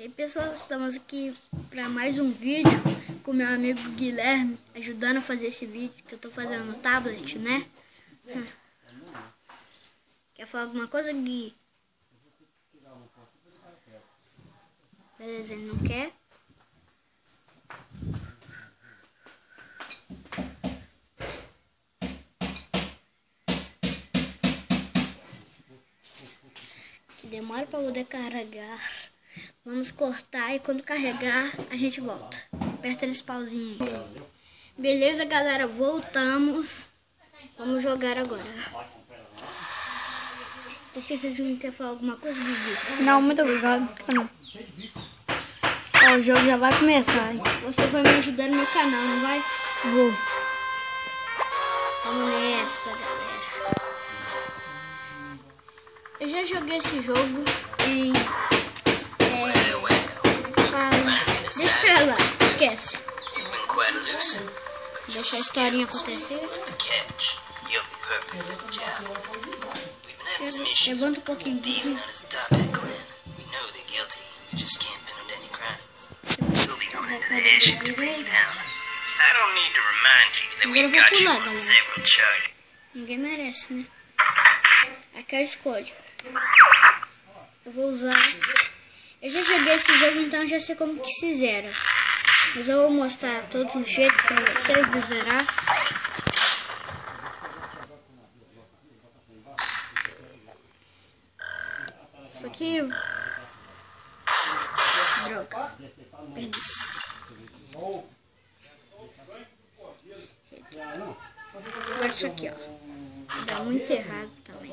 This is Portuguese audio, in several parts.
E aí, pessoal, estamos aqui para mais um vídeo com meu amigo Guilherme, ajudando a fazer esse vídeo que eu tô fazendo no tablet, né? Quer falar alguma coisa, Gui? Beleza, ele não quer. Demora para poder carregar. Vamos cortar e quando carregar a gente volta. Aperta nesse pauzinho aí. Beleza, galera, voltamos. Vamos jogar agora. Você não quer falar alguma coisa, Guigui? Não, muito obrigado. Não. Ó, o jogo já vai começar, hein? Você vai me ajudar no meu canal, não vai? Vou. Vamos nessa, galera. Eu já joguei esse jogo em... Deixa pra lá, esquece. Deixa a historinha acontecer. Levanta um pouquinho. Agora eu vou pular, galera. Ninguém merece, né? Aqui eu escolho. Eu vou usar... Eu já joguei esse jogo, então eu já sei como que se zera. Mas eu vou mostrar todos os jeitos pra vocês de zerar. Isso aqui... Droga. Perdi. Agora isso aqui, ó. Dá muito errado também.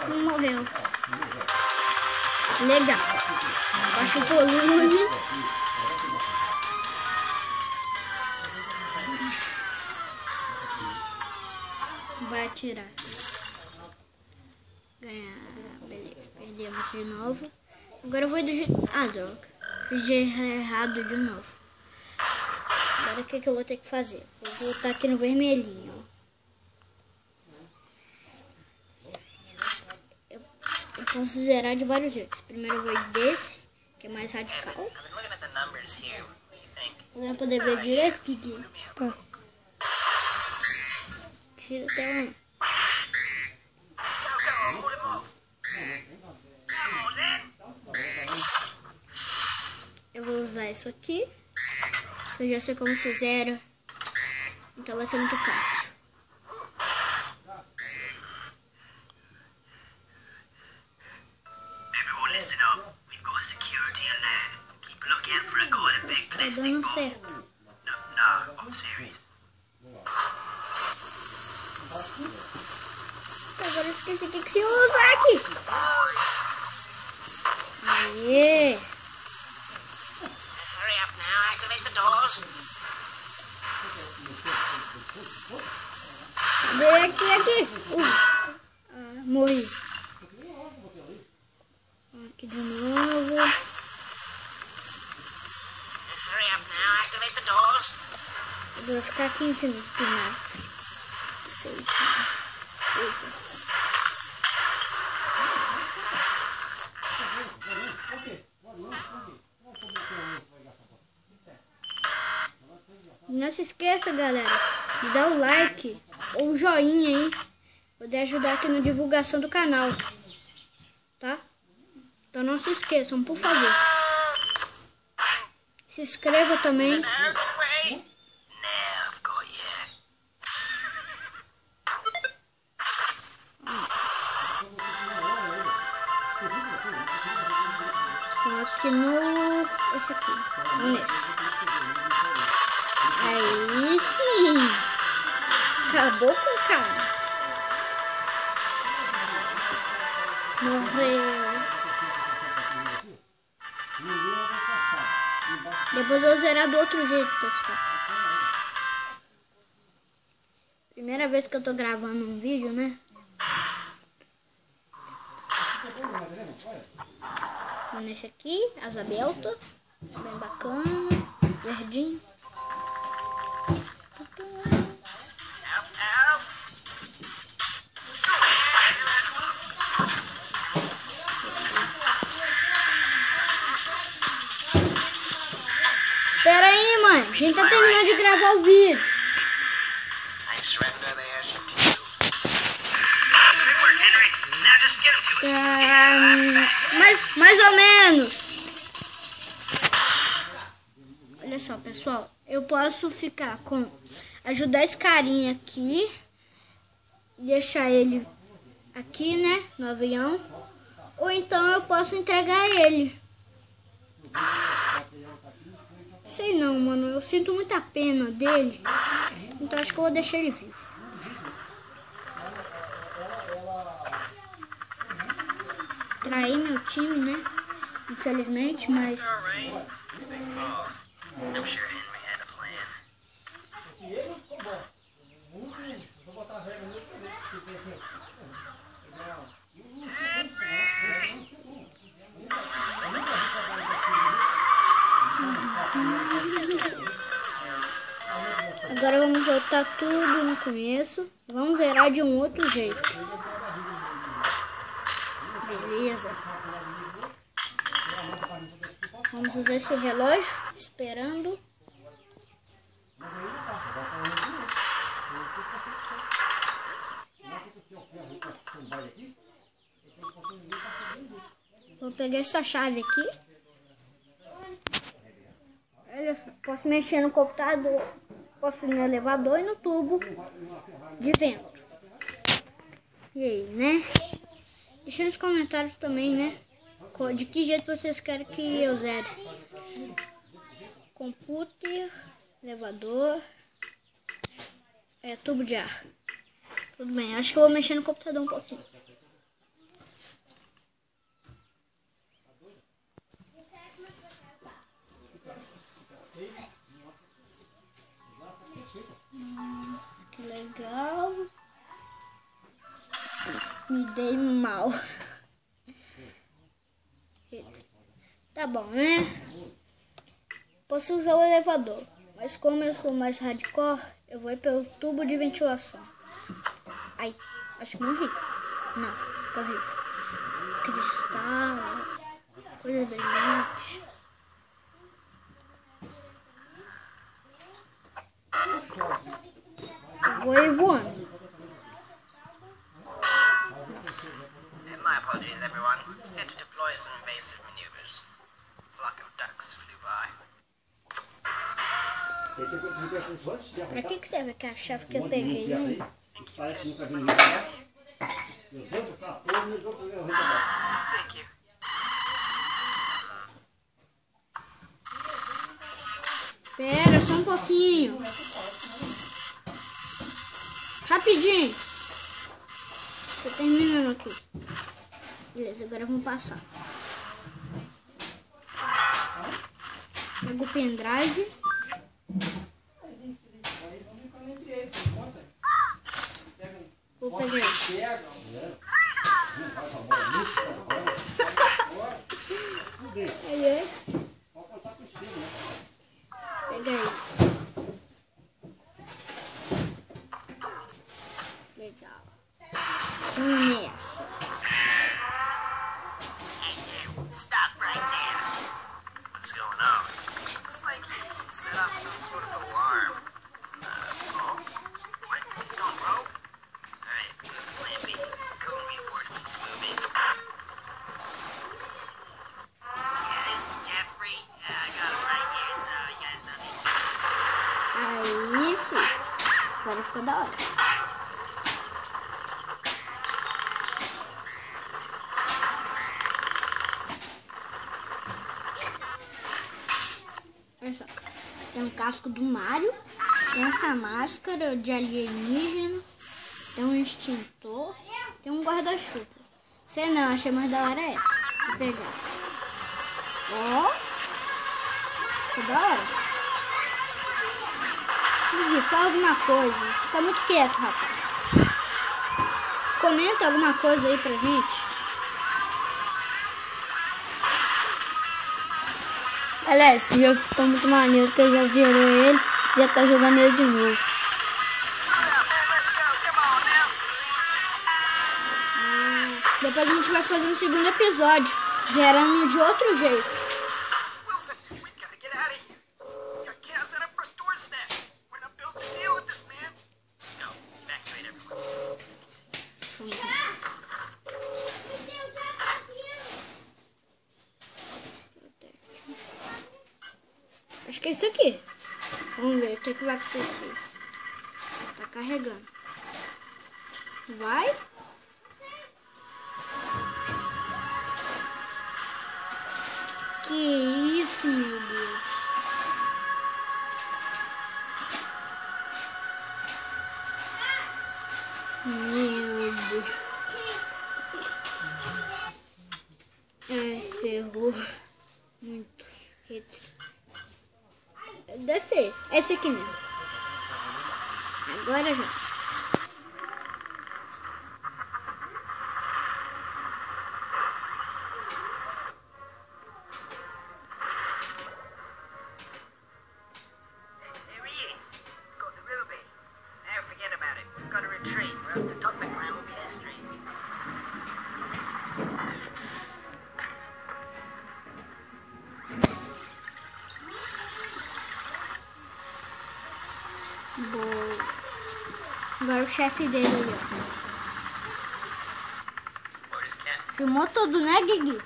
Não morreu. Legal. Baixa o volume. Vai atirar. Ganhar. Beleza. Perdemos de novo. Agora eu vou do jeito... Ah, droga. Fiz errado de novo. Agora o que eu vou ter que fazer? Vou voltar aqui no vermelhinho. Eu posso zerar de vários jeitos. Primeiro eu vou desse, que é mais radical. Pra poder ver direito, Kiki. Tá. Tira até um. Eu vou usar isso aqui. Eu já sei como se zera. Então vai ser muito fácil. Tá dando certo. Agora eu esqueci o que se usa aqui. Aê! Aqui. Morri. Aqui de novo. Eu vou ficar aqui em cima do espinafre. Não se esqueça, galera, de dar o like ou o joinha aí, poder ajudar aqui na divulgação do canal, tá? Então não se esqueçam, por favor. Se inscreva também. Aqui no... esse aqui, nesse. Aí sim. Acabou com o cara. Morreu. Depois eu vou zerar do outro jeito, pessoal. Primeira vez que eu tô gravando um vídeo, né? Nesse aqui, asa delta. Bem bacana. Verdinho. tá terminando de gravar o vídeo. Mais ou menos. Olha só, pessoal. Eu posso ficar com... ajudar esse carinha aqui. Deixar ele aqui, né? No avião. Ou então eu posso entregar ele. Sei não, mano. Eu sinto muita pena dele. Então acho que eu vou deixar ele vivo. Traí meu time, né? Infelizmente, mas... Agora vamos voltar tudo no começo. Vamos zerar de um outro jeito. Beleza. Vamos usar esse relógio, esperando. Vou pegar essa chave aqui. Olha só, posso mexer no computador, posso ir no elevador e no tubo de vento. E aí, né? Deixa nos comentários também, né? De que jeito vocês querem que eu zere. Computer, elevador, tubo de ar. Tudo bem, acho que eu vou mexer no computador um pouquinho. Que legal. Me dei mal. Tá bom, né? Posso usar o elevador, mas como eu sou mais hardcore, eu vou ir pelo tubo de ventilação. Ai, acho que morri. Não, tô vivo. Cristal, coisa da gente. Eu vou ir voando. My apologies, everyone. Had to deploy some invasive maneuvers. A flock of ducks flew by. Pra que serve aquela chave que eu peguei, né? Thank you. Pera, só um pouquinho. Rapidinho. Tô terminando aqui. Beleza, agora vamos passar. Pega o pendrive. Vou pegar ele. Aí. Pega isso. Legal. Vamos nessa. Stop right there. What's going on? Looks like he set off some sort of alarm. Vault? What? He's going rogue? Alright, plan B. Code reinforcements moving. Yeah, this is Jeffrey. I got him right here, so you guys don't need to... Aí, filho. Agora ficou da hora. Olha só, tem um casco do Mario, tem essa máscara de alienígena, tem um extintor, tem um guarda-chuva. Sei não, achei mais da hora essa. Vou pegar. Ó, que da hora. Fala alguma coisa. Fica muito quieto, rapaz. Comenta alguma coisa aí pra gente. Aliás, esse jogo ficou muito maneiro, que eu já zerou ele e já tá jogando ele de novo. Depois a gente vai fazer um segundo episódio, zerando de outro jeito. Wilson, we gotta get out of here. Got chaos at our front door isso aqui. Vamos ver o que vai acontecer. Tá carregando. Vai. Que isso, meu Deus. Meu Deus. Ferrou. Muito. Deve ser esse. Esse aqui mesmo. Agora já. Boa. Agora o chefe dele ali, ó. Filmou tudo, né, Gigi?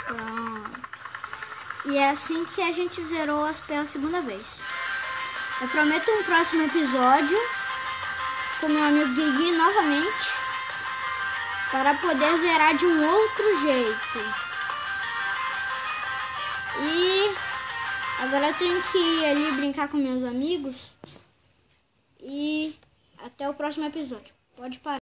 Pronto. E é assim que a gente zerou as pela segunda vez. Eu prometo um próximo episódio com meu amigo Gigi novamente, para poder zerar de um outro jeito. E agora eu tenho que ir ali brincar com meus amigos. E até o próximo episódio. Pode parar.